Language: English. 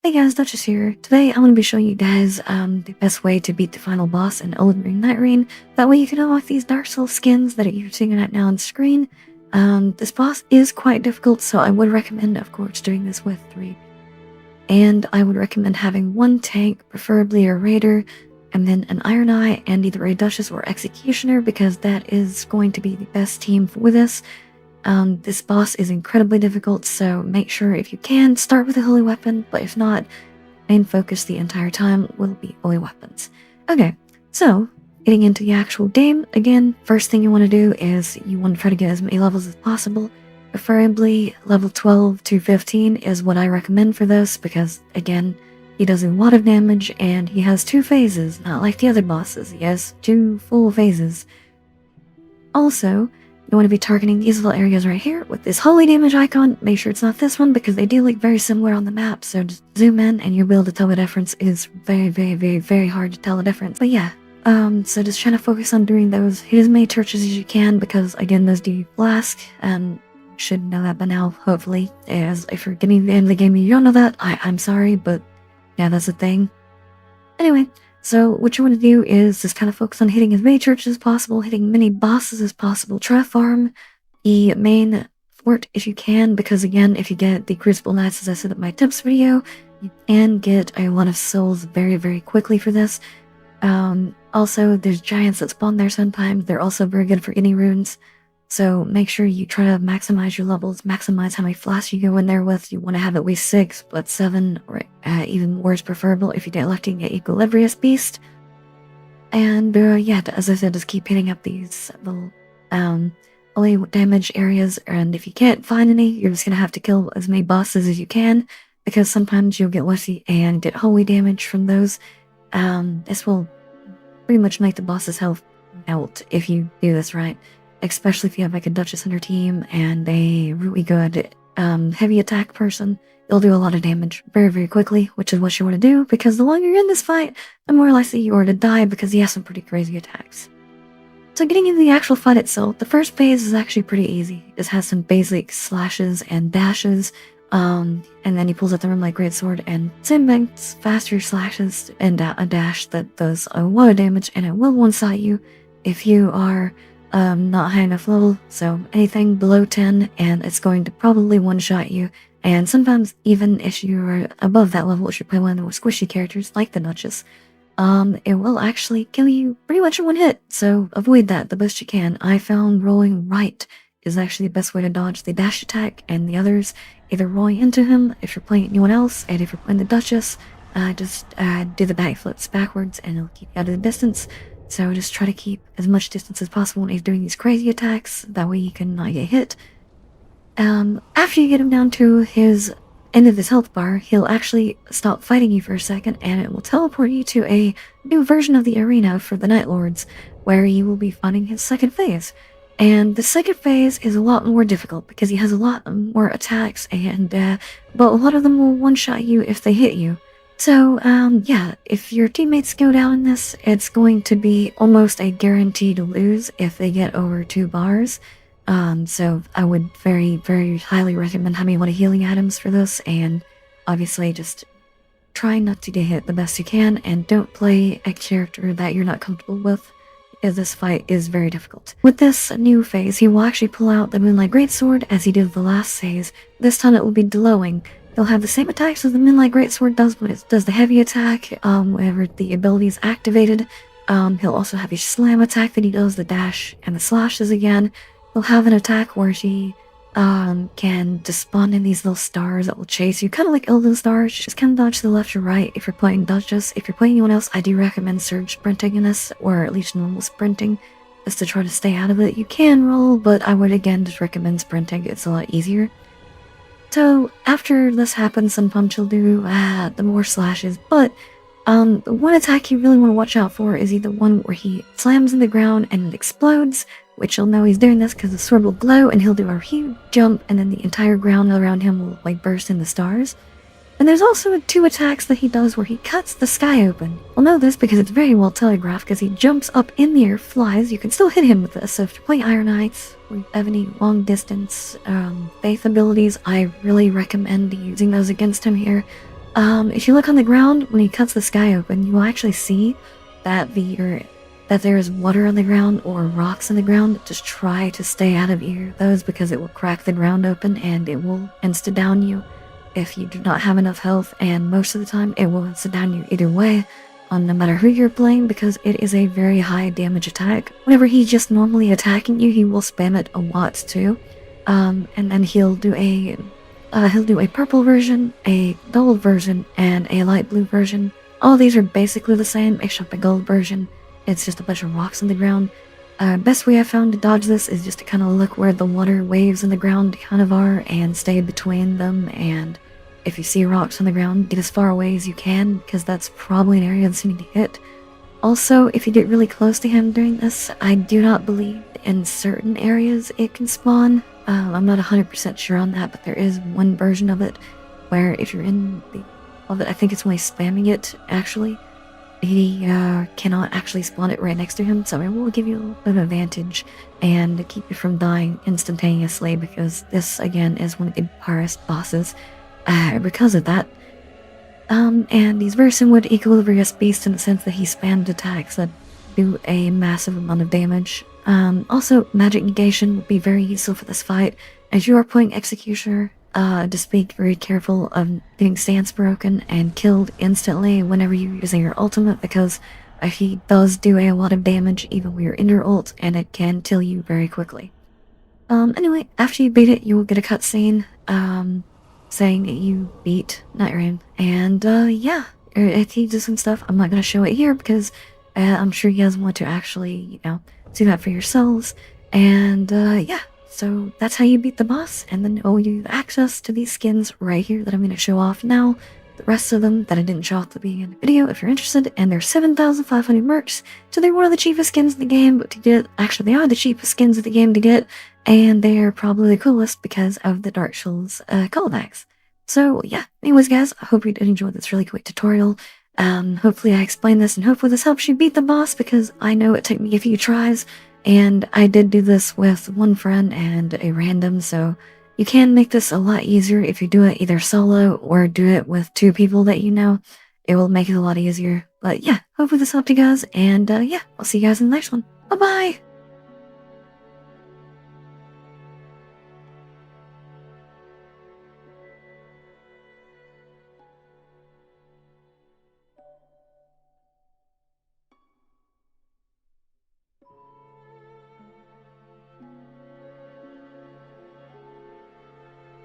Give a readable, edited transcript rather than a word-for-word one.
Hey guys, Duchess here. Today I'm going to be showing you guys the best way to beat the final boss in Elden Ring Nightreign. That way you can unlock these Dark Souls skins that you're seeing right now on the screen. This boss is quite difficult, so I would recommend, of course, doing this with 3. And I would recommend having 1 tank, preferably a raider, and then an Iron Eye and either a Duchess or Executioner, because that is going to be the best team for this. This boss is incredibly difficult, so make sure if you can, start with a holy weapon, but if not, main focus the entire time will be holy weapons. Okay, so, getting into the actual game, again, first thing you want to do is you want to try to get as many levels as possible. Preferably level 12 to 15 is what I recommend for this, because, again, he does a lot of damage, and he has 2 phases, not like the other bosses. He has 2 full phases. Also, you want to be targeting these little areas right here with this holy damage icon. Make sure it's not this one because they do look very similar on the map, so just zoom in and you'll be able to tell the difference. Is very hard to tell the difference. But yeah, so just trying to focus on doing those. Hit as many churches as you can because, again, those do flask, and should know that by now, hopefully. As if you're getting to the end of the game and you don't know that, I'm sorry, but yeah, that's a thing. Anyway, so what you want to do is just kind of focus on hitting as many churches as possible, hitting many bosses as possible. Try to farm the main fort if you can, because again, if you get the Crucible Knights, as I said in my tips video, you can get a lot of souls very quickly for this. Also, there's giants that spawn there sometimes. They're also very good for getting runes. So make sure you try to maximize your levels, maximize how many flasks you go in there with. You want to have at least 6, but 7 or even more is preferable. If you get lucky, you get Equilibrious Beast. And yeah, as I said, just keep hitting up these little holy damage areas. And if you can't find any, you're just going to have to kill as many bosses as you can, because sometimes you'll get lucky and get holy damage from those. This will pretty much make the boss's health melt if you do this right. Especially if you have like a Duchess on your team and a really good heavy attack person, they'll do a lot of damage very quickly, which is what you want to do, because the longer you're in this fight, the more likely you are to die, because he has some pretty crazy attacks. So getting into the actual fight itself, the first phase is actually pretty easy. It just has some basic slashes and dashes, and then he pulls out the Rim Like Greatsword and makes faster slashes and a dash that does a lot of damage, and it will one-shot you if you are not high enough level, so anything below 10 and it's going to probably one-shot you, and sometimes even if you're above that level, if you're playing one of the more squishy characters like the Duchess, it will actually kill you pretty much in 1 hit, so avoid that the best you can. I found rolling right is actually the best way to dodge the dash attack, and the others, either rolling into him if you're playing anyone else, and if you're playing the Duchess, just do the backflips backwards and it'll keep you out of the distance. So just try to keep as much distance as possible when he's doing these crazy attacks, that way you can not get hit. After you get him down to his end of his health bar, he'll actually stop fighting you for a second, and it will teleport you to a new version of the arena for the Nightlords, where you will be fighting his second phase. And the second phase is a lot more difficult, because he has a lot more attacks, and but a lot of them will one-shot you if they hit you. So, yeah, if your teammates go down in this, it's going to be almost a guarantee to lose if they get over 2 bars. So I would very highly recommend having a lot of healing items for this, and obviously just try not to get hit the best you can, and don't play a character that you're not comfortable with, as this fight is very difficult. With this new phase, he will actually pull out the Moonlight Greatsword as he did the last phase. This time it will be glowing. He'll have the same attacks as the Moonlight Greatsword does when it does the heavy attack, whenever the ability is activated. He'll also have his slam attack that he does, the dash and the slashes again. He'll have an attack where he can just spawn in these little stars that will chase you, kind of like Elden stars. Just kind of dodge to the left or right if you're playing Duchess. If you're playing anyone else, I do recommend surge sprinting in this, or at least normal sprinting, just to try to stay out of it. You can roll, but I would again just recommend sprinting. It's a lot easier. So after this happens, sometimes he'll do the more slashes, but the one attack you really want to watch out for is either one where he slams in the ground and it explodes, which you'll know he's doing this because the sword will glow, and he'll do a huge jump, and then the entire ground around him will like burst into stars. And there's also 2 attacks that he does where he cuts the sky open. We'll know this because it's very well telegraphed, because he jumps up in the air, flies. You can still hit him with this, so if you're playing Iron Knights, or you have any long distance faith abilities, I really recommend using those against him here. If you look on the ground, when he cuts the sky open, you will actually see that that there is water on the ground or rocks on the ground. Just try to stay out of either of those because it will crack the ground open and it will insta-down you if you do not have enough health, and most of the time it will insta-down you either way, no matter who you're playing, because it is a very high damage attack. Whenever he's just normally attacking you, he will spam it a lot too. And then he'll do a purple version, a gold version, and a light blue version. All these are basically the same, except the gold version, it's just a bunch of rocks on the ground. Best way I've found to dodge this is just to kind of look where the water waves in the ground kind of are and stay between them, and if you see rocks on the ground, get as far away as you can, because that's probably an area that's need to hit. Also, if you get really close to him during this, I do not believe in certain areas it can spawn. I'm not 100% sure on that, but there is one version of it where if you're in the... Well, I think it's when he's spamming it, actually. He cannot actually spawn it right next to him, so it will give you a little bit of advantage and keep you from dying instantaneously, because this, again, is one of the hardest bosses because of that. And he's very similar to Equilibrious Beast in the sense that he spammed attacks that do a massive amount of damage. Also, magic negation would be very useful for this fight, as you are playing Executioner. Just be very careful of getting stance broken and killed instantly whenever you're using your ultimate, because he does do a lot of damage even when you're in your ult, and it can kill you very quickly. Anyway, after you beat it, you will get a cutscene, saying that you beat Nightreign, and, yeah, if he does some stuff, I'm not gonna show it here because, I'm sure you guys want to actually, you know, do that for yourselves, and, yeah. So that's how you beat the boss, and then you have access to these skins right here that I'm going to show off now. The rest of them that I didn't show off at the beginning of the video if you're interested, and they're 7,500 mercs, so they're one of the cheapest skins in the game, but to get, actually they are the cheapest skins in the game to get, and they're probably the coolest because of the Dark Souls callbacks. So yeah, anyways guys, I hope you did enjoy this really quick tutorial. Hopefully I explained this, and hopefully this helps you beat the boss, because I know it took me a few tries. And I did do this with one friend and a random, so you can make this a lot easier if you do it either solo or do it with 2 people that you know. It will make it a lot easier. But yeah, hopefully this helped you guys, and yeah, I'll see you guys in the next one. Bye-bye!